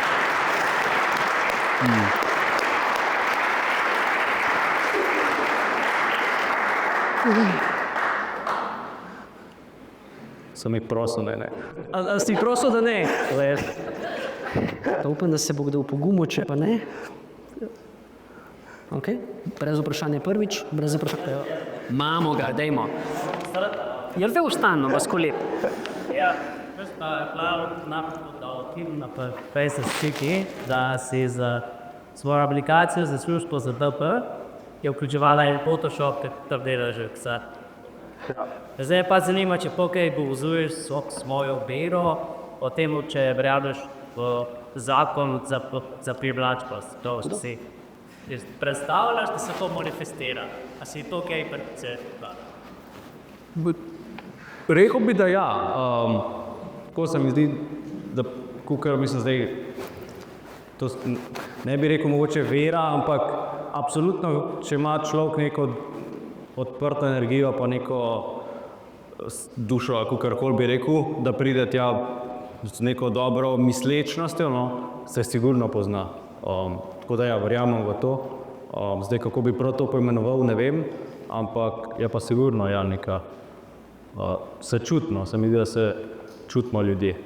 Sem jih prosil, ne. A si prosil, da ne? Upam, da se bo kdo pogumil, če pa ne. Ok, brez vprašanja prvič, brez vprašanja. Imamo ga, dajmo. Jel ve ustano, vas kolep? Ja, veš pa je na PSSCK, da si za svojo aplikacijo za službo za DP je vključevala en Photoshop, ki dela že vse. Zdaj pa zanima, če pokaj povezuješ svojo bero o tem, če verjameš v zakon za privlačnost. To si predstavljaš, da se to manifestira. A si to kaj predstavljaš? Rekel bi, da ja. Tako se mi zdi, da kukar mislim zdaj, to ne bi rekel mogoče vera, ampak absolutno, če ima človek neko odprto energijo, pa neko dušo, kakorkoli bi rekel, da pride tja z neko dobro mislečnostjo, no, se sigurno pozna. Tako da ja, verjamem v to. Zdaj, kako bi prav to poimenoval, ne vem, ampak je pa sigurno ja, neka sečutno, se mi zdi, da se čutimo ljudje.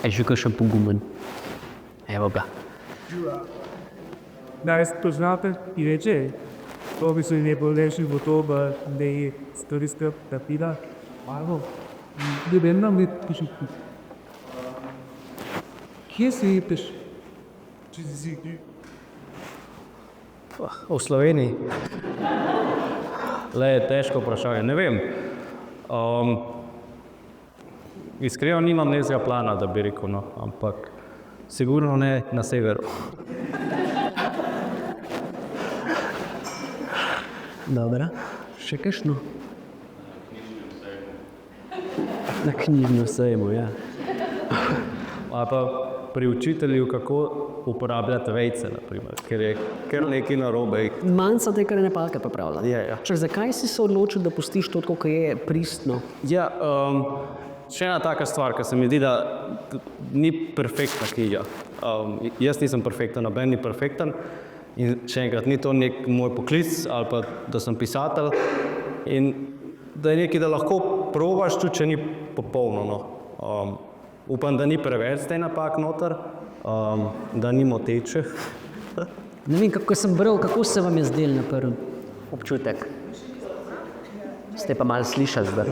Je še kakšen pogumen. Evo ga. Da jaz poznate i reče, to bi se najbolejši v to, da je stvari skrb napila. Malo, da bi nam je pišu. Kje si piš? Če si kje? V Sloveniji? Težko vprašanje, ne vem. Iskreno nimam nekega plana, da bi rekel, no, ampak sigurno ne na severu. Dobro, še kakšno? Na knjižnem sejmu, ja. A pa pri učitelju, kako uporabljati vejce, naprimer, ker je kar nekaj narobe. Manjca te kar napake popravlja. Ja. Čak, zakaj si se odločil, da pustiš to, kako je pristno? Ja, še ena taka stvar, ki se mi zdi, da ni perfektna knjiga. Jaz nisem perfekten, noben ni perfekten in še enkrat, ni to nek moj poklic ali pa, da sem pisatelj in da je nekaj, da lahko probaš, tudi če ni popolno. No. Upam, da ni preveč zdaj napak noter, da ni motečih. Ne vem, kako sem bral, kako se vam je zdel na prvi občutek? Ste pa malo slišali zdaj.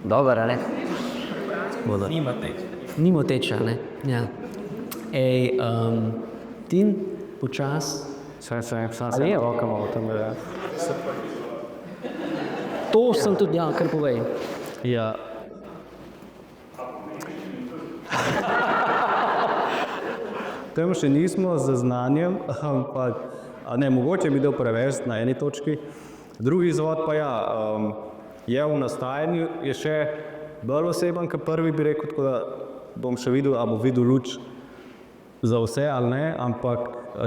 Dobro, ne? Ni moteča, ne? Ja. Ej, Tin, počas. Ali je roka malo tam? To sem tudi, ja, kar povej. Ja. Tem še nismo z znanjem, ampak mogoče bi dal prevesti na eni točki. Drugi izvod pa ja, je v nastajanju, je še bolj oseben, kot prvi bi rekel, tako da bom še videl, ali bo videl luč za vse ali ne, ampak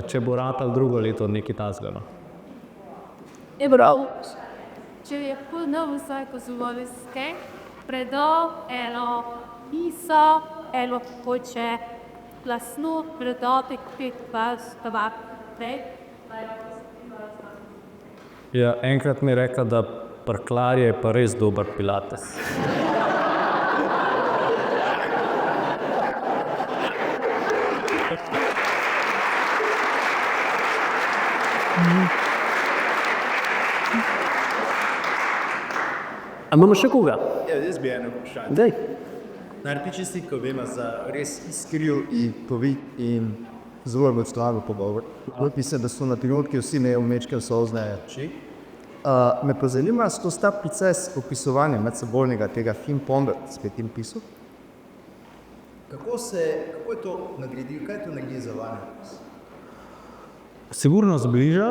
če bo ratal drugo leto nekaj tasga. No. Če je ponovno vsako zuboviske, predal eno miso, eno hoče glasno, predopek 5 vas, tabak, prej. Ja, enkrat mi je rekla, da prklar je pa res dober pilates. A imamo še koga? Ja, jaz bi eno vprašanje. Daj. Najprej čestitko obema za res iskriv in povit in zelo emocionalno pogovor. Mislim, da so na trenutke vsi neumečke solzne oči. Me pa zanima, so ta proces opisovanja medsebojnega tega ping-ponga spet in pisu. Kako je to nagradil, kaj je to naredil za vanje? Sigurno zbliža.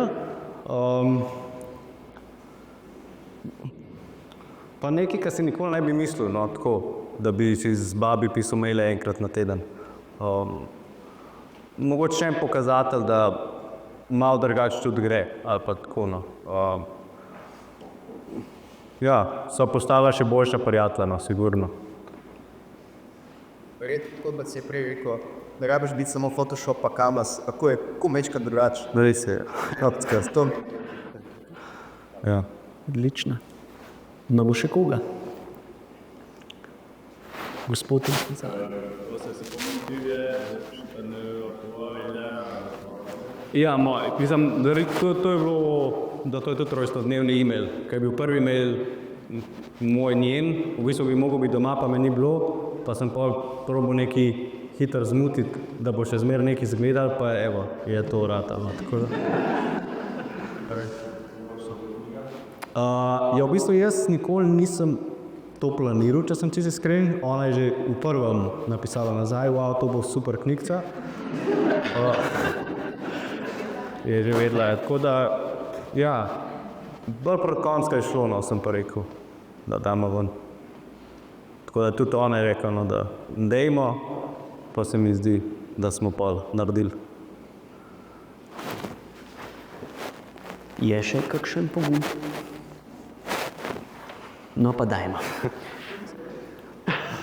Pa nekaj, kar si nikoli ne bi mislil, no, tako, da bi si z babi pisal maile enkrat na teden. Mogoče še en pokazatelj, da malo drugače tudi gre, ali pa tako, no. Ja, so postala še boljša prijatelja, no, sigurno. Verjetno, kot si je prej rekel, da rabiš biti samo Photoshop pa Canvas, kako je komečka drugače. Res je. Ja. Odlično. Imamo še koga? Gospod Inšpicar. Ja, mislim, da to je bilo, da to je tudi rojstnodnevni e-mail, ker je bil prvi e-mail moj njen, v bistvu bi mogel biti doma, pa me ni bilo, pa sem pa probal nekaj hitro zmutiti, da bo še zmeraj nekaj zgledal, pa evo, je to ratalo. Ja, v bistvu jaz nikoli nisem to planiral, če sem čisto iskren. Ona je že v prvem napisala nazaj, wow, to bo super knjigica. Je že vedela, tako da, ja, bolj pred konca je šlo, no, sem pa rekel, da damo ven. Tako da tudi ona je rekla, no, da dejmo, pa se mi zdi, da smo pa naredili. Je še kakšen pogum? No pa dajmo.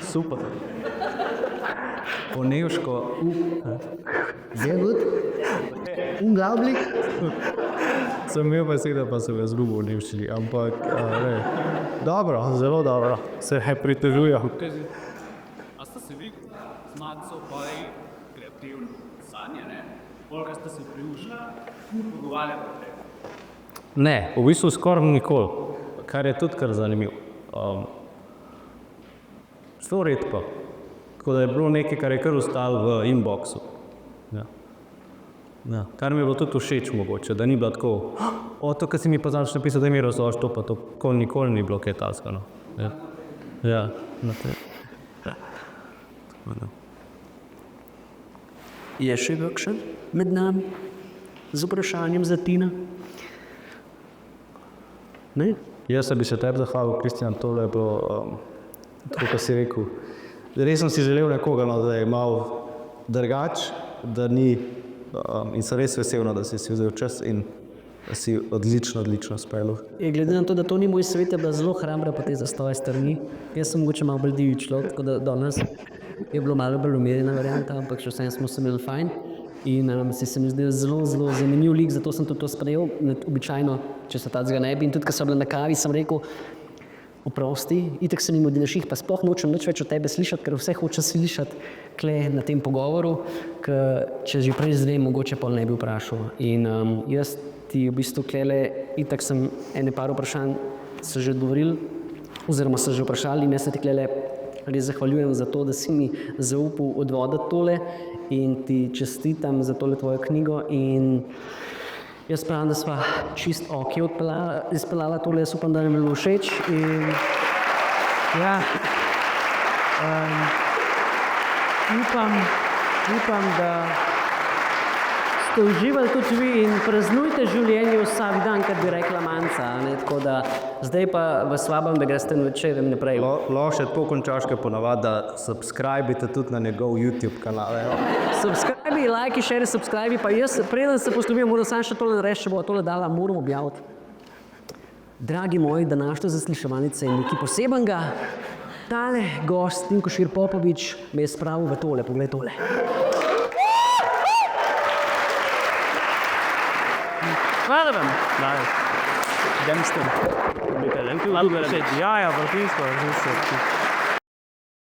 Super. Po nemško. Sehr gut. Unglaublich. Sem imel besede, pa sem ga zgubil v nemščini, ampak dobro, zelo dobro. Se pritožujo. A ste se vi z Maco pa kreativno sanjali, koliko ste se priušli, pogovarjali o tem? Ne, v bistvu skoraj nikoli, kar je tudi kar zanimivo. Zelo redko. Tako da je bilo nekaj, kar je kar ostalo v inboxu. Ja. Ja. Kar mi je bilo tudi všeč mogoče, da ni bilo tako, to, kar si mi pa znaš napisati, da mi razložiš to, pa to nikoli ni bilo kaj taska. No. Ja. Ja, na te. Tako da. Je še kakšen med nami z vprašanjem za Tina? Ne? Jaz bi se tebi zahvalil, Kristjan, to je bilo, tako kot si rekel. Res sem si želel nekoga, no, da je malo drugač, da ni, in sem res vesel, da si vzel čas in si odlično speljal. Glede na to, da to ni moj svet, je bila zelo hrabra po te zastoje strani. Jaz sem mogoče malo bolj divji človek, tako da danes je bilo malo bolj umirjena varianta, ampak še vsem smo se imeli fajn. In se mi zdel zelo zanimiv lik, zato sem tudi to sprejel. Običajno, če se tacga ne bi, in tudi, ko sem bila na kavi, sem rekel, oprosti, itak se mi mudi na ših, pa sploh nočem nič več od tebe slišati, ker vse hoče slišati kle na tem pogovoru, ker če že prej zvem, mogoče pol ne bi vprašal. In jaz ti v bistvu klele, itak sem ene par vprašanj se že odgovoril, oziroma se že vprašali in jaz se ti klele res zahvaljujem za to, da si mi zaupal odvodati tole in ti čestitam za tole tvojo knjigo in jaz pravim, da sva čist ok izpeljala tole, jaz upam, da nam je bilo všeč in ja, upam, da ste uživali tudi vi in praznujte življenje vsak dan, kot bi rekla Manca, ne? Tako da zdaj pa vas vabim, da greste večer naprej. Lahko še tako končaš, kaj ponavadi, da subscribite tudi na njegov YouTube kanal. Subscribe, like, share, subscribe, pa jaz, preden se poslovim, moram samo še tole reči, če bo tole dala, moram objaviti. Dragi moji, današnja zasliševalnica je nekaj posebenega. Tale gost, Tinko Šir Popovič, me je spravil v tole, poglej tole. Hvala vam. Daj. Demster. Ja, vrtinsko,